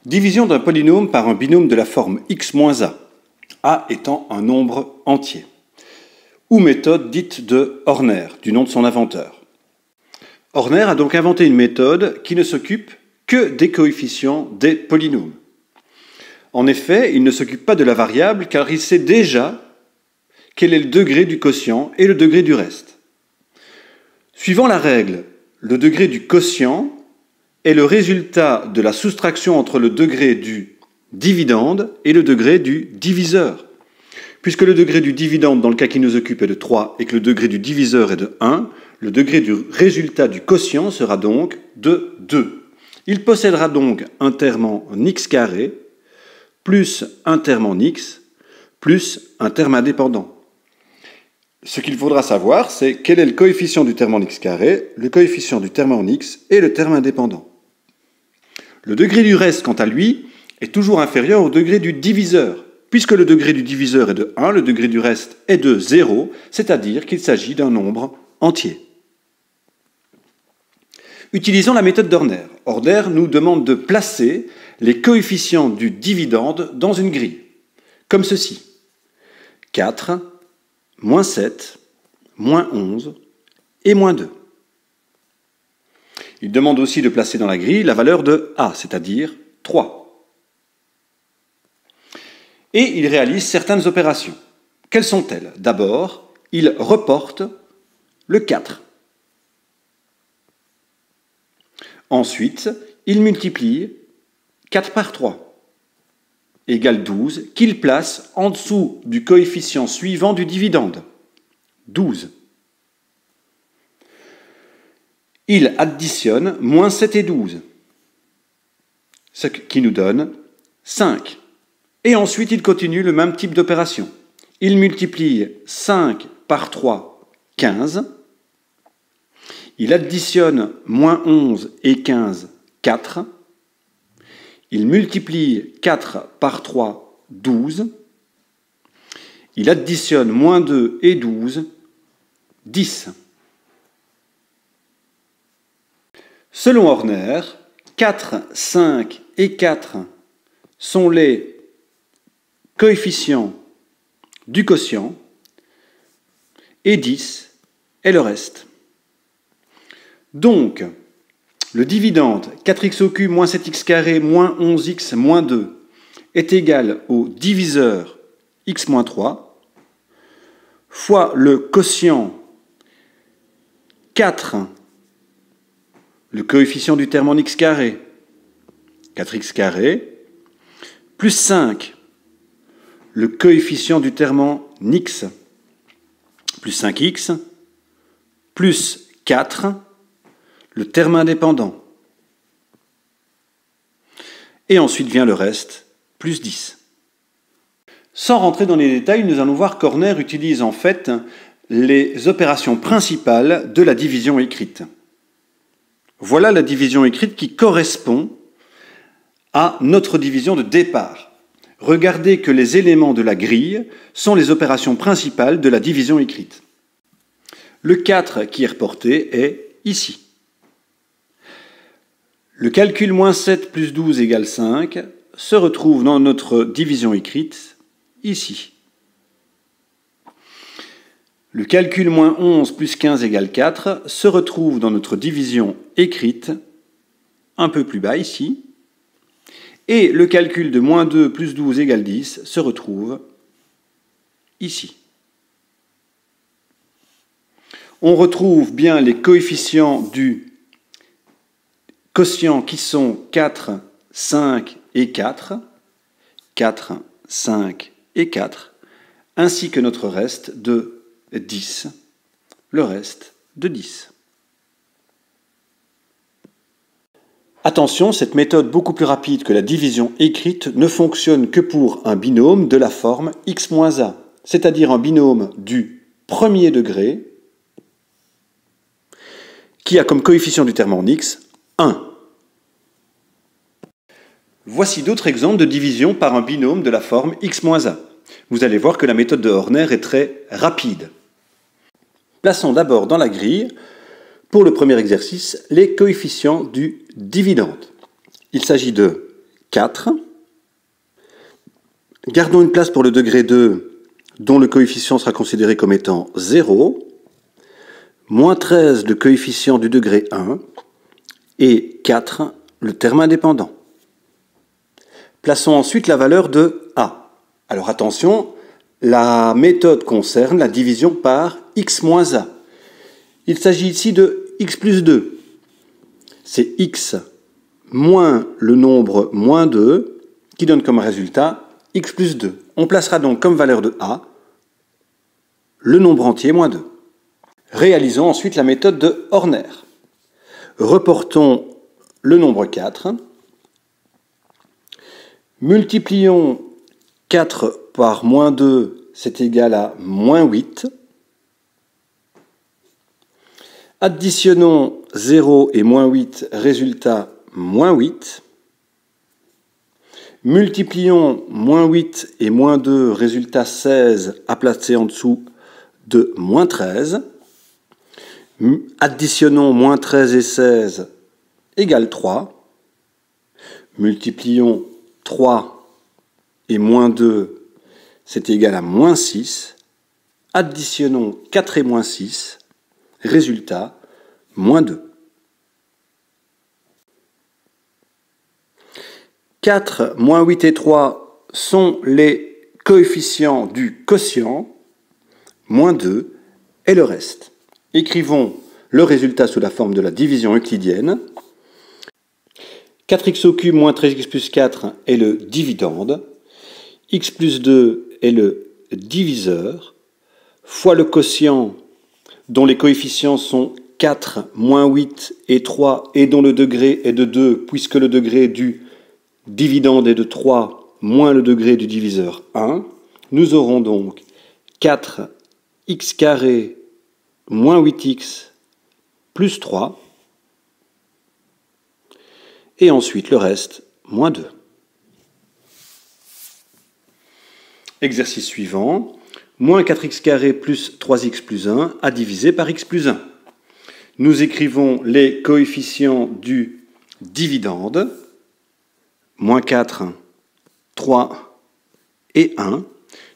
Division d'un polynôme par un binôme de la forme x moins a étant un nombre entier, ou méthode dite de Horner, du nom de son inventeur. Horner a donc inventé une méthode qui ne s'occupe que des coefficients des polynômes. En effet, il ne s'occupe pas de la variable car il sait déjà quel est le degré du quotient et le degré du reste. Suivant la règle, le degré du quotient est le résultat de la soustraction entre le degré du dividende et le degré du diviseur. Puisque le degré du dividende dans le cas qui nous occupe est de 3 et que le degré du diviseur est de 1, le degré du résultat du quotient sera donc de 2. Il possédera donc un terme en x carré plus un terme en x plus un terme indépendant. Ce qu'il faudra savoir, c'est quel est le coefficient du terme en x carré, le coefficient du terme en x et le terme indépendant. Le degré du reste, quant à lui, est toujours inférieur au degré du diviseur. Puisque le degré du diviseur est de 1, le degré du reste est de 0, c'est-à-dire qu'il s'agit d'un nombre entier. Utilisons la méthode d'Horner. Horner nous demande de placer les coefficients du dividende dans une grille, comme ceci. 4, moins 7, moins 11 et moins 2. Il demande aussi de placer dans la grille la valeur de A, c'est-à-dire 3. Et il réalise certaines opérations. Quelles sont-elles? D'abord, il reporte le 4. Ensuite, il multiplie 4 par 3, égale 12, qu'il place en dessous du coefficient suivant du dividende, 12. Il additionne moins 7 et 12, ce qui nous donne 5. Et ensuite, il continue le même type d'opération. Il multiplie 5 par 3, 15. Il additionne moins 11 et 15, 4. Il multiplie 4 par 3, 12. Il additionne moins 2 et 12, 10. Selon Horner, 4, 5 et 4 sont les coefficients du quotient et 10 est le reste. Donc, le dividende 4x au cube moins 7x carré moins 11x moins 2 est égal au diviseur x moins 3 fois le quotient 4, le coefficient du terme en x carré, 4x carré, plus 5, le coefficient du terme en x, plus 5x, plus 4, le terme indépendant. Et ensuite vient le reste, plus 10. Sans rentrer dans les détails, nous allons voir qu'Horner utilise en fait les opérations principales de la division écrite. Voilà la division écrite qui correspond à notre division de départ. Regardez que les éléments de la grille sont les opérations principales de la division écrite. Le 4 qui est reporté est ici. Le calcul moins 7 plus 12 égale 5 se retrouve dans notre division écrite ici. Le calcul moins 11 plus 15 égale 4 se retrouve dans notre division écrite un peu plus bas ici. Et le calcul de moins 2 plus 12 égale 10 se retrouve ici. On retrouve bien les coefficients du quotient qui sont 4, 5 et 4, 4, 5 et 4, ainsi que notre reste de 10, le reste de 10. Attention, cette méthode beaucoup plus rapide que la division écrite ne fonctionne que pour un binôme de la forme x moins a, c'est-à-dire un binôme du premier degré qui a comme coefficient du terme en x 1. Voici d'autres exemples de division par un binôme de la forme x moins a. Vous allez voir que la méthode de Horner est très rapide. Plaçons d'abord dans la grille, pour le premier exercice, les coefficients du dividende. Il s'agit de 4. Gardons une place pour le degré 2, dont le coefficient sera considéré comme étant 0. Moins 13, le coefficient du degré 1. Et 4, le terme indépendant. Plaçons ensuite la valeur de a. Alors attention, la méthode concerne la division par x moins a. Il s'agit ici de x plus 2. C'est x moins le nombre moins 2 qui donne comme résultat x plus 2. On placera donc comme valeur de a le nombre entier moins 2. Réalisons ensuite la méthode de Horner. Reportons le nombre 4. Multiplions 4 par moins 2, c'est égal à moins 8. Additionnons 0 et moins 8, résultat moins 8. Multiplions moins 8 et moins 2, résultat 16, à placer en dessous de moins 13. Additionnons moins 13 et 16 égale 3. Multiplions 3 et moins 2, c'est égal à moins 6. Additionnons 4 et moins 6, résultat, moins 2. 4, moins 8 et 3 sont les coefficients du quotient, moins 2 et le reste. Écrivons le résultat sous la forme de la division euclidienne. 4x au cube moins 13x plus 4 est le dividende. X plus 2 est le diviseur, fois le quotient dont les coefficients sont 4, moins 8 et 3, et dont le degré est de 2, puisque le degré du dividende est de 3, moins le degré du diviseur 1. Nous aurons donc 4x carré moins 8x plus 3, et ensuite le reste, moins 2. Exercice suivant, moins 4x carré plus 3x plus 1 à diviser par x plus 1. Nous écrivons les coefficients du dividende, moins 4, 3 et 1.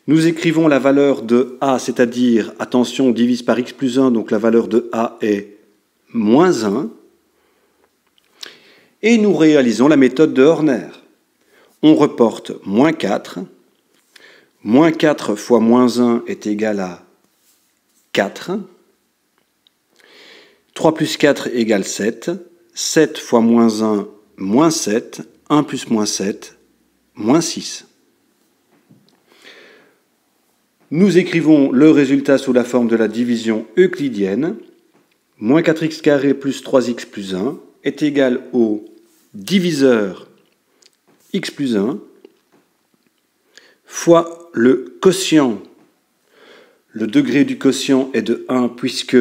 Nous écrivons la valeur de a, c'est-à-dire, attention, on divise par x plus 1, donc la valeur de a est moins 1. Et nous réalisons la méthode de Horner. On reporte moins 4. Moins 4 fois moins 1 est égal à 4. 3 plus 4 égale 7. 7 fois moins 1, moins 7. 1 plus moins 7, moins 6. Nous écrivons le résultat sous la forme de la division euclidienne. Moins 4x carré plus 3x plus 1 est égal au diviseur x plus 1 fois le quotient. Le degré du quotient est de 1 puisque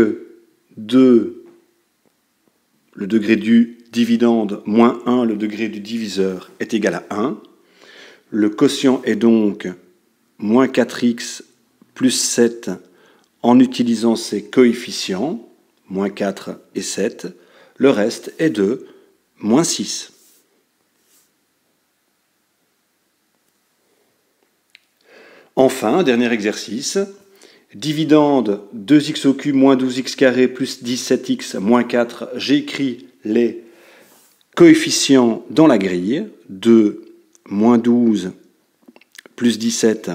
2, le degré du dividende, moins 1, le degré du diviseur, est égal à 1. Le quotient est donc moins 4x plus 7 en utilisant ces coefficients, moins 4 et 7. Le reste est de moins 6. Enfin, dernier exercice, dividende 2x au cube moins 12x carré plus 17x moins 4. J'écris les coefficients dans la grille, 2, moins 12, plus 17,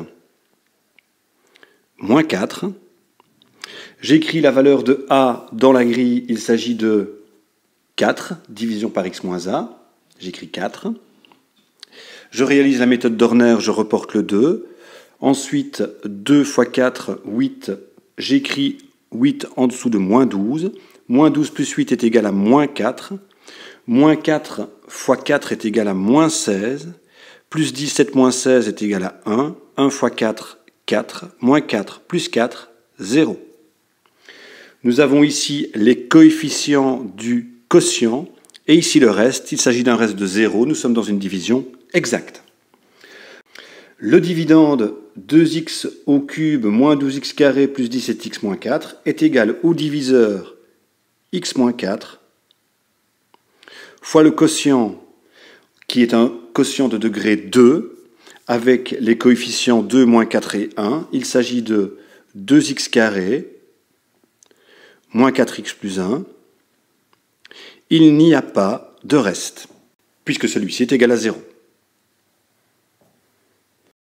moins 4. J'écris la valeur de a dans la grille, il s'agit de 4, division par x moins a. J'écris 4. Je réalise la méthode d'Horner, je reporte le 2. Ensuite, 2 fois 4, 8. J'écris 8 en dessous de moins 12. Moins 12 plus 8 est égal à moins 4. Moins 4 fois 4 est égal à moins 16. Plus 17 moins 16 est égal à 1. 1 fois 4, 4. Moins 4 plus 4, 0. Nous avons ici les coefficients du quotient. Et ici le reste, il s'agit d'un reste de 0. Nous sommes dans une division exacte. Le dividende 2x au cube moins 12x carré plus 17x moins 4 est égal au diviseur x moins 4 fois le quotient qui est un quotient de degré 2, avec les coefficients 2, moins 4 et 1. Il s'agit de 2x carré, moins 4x plus 1. Il n'y a pas de reste, puisque celui-ci est égal à 0.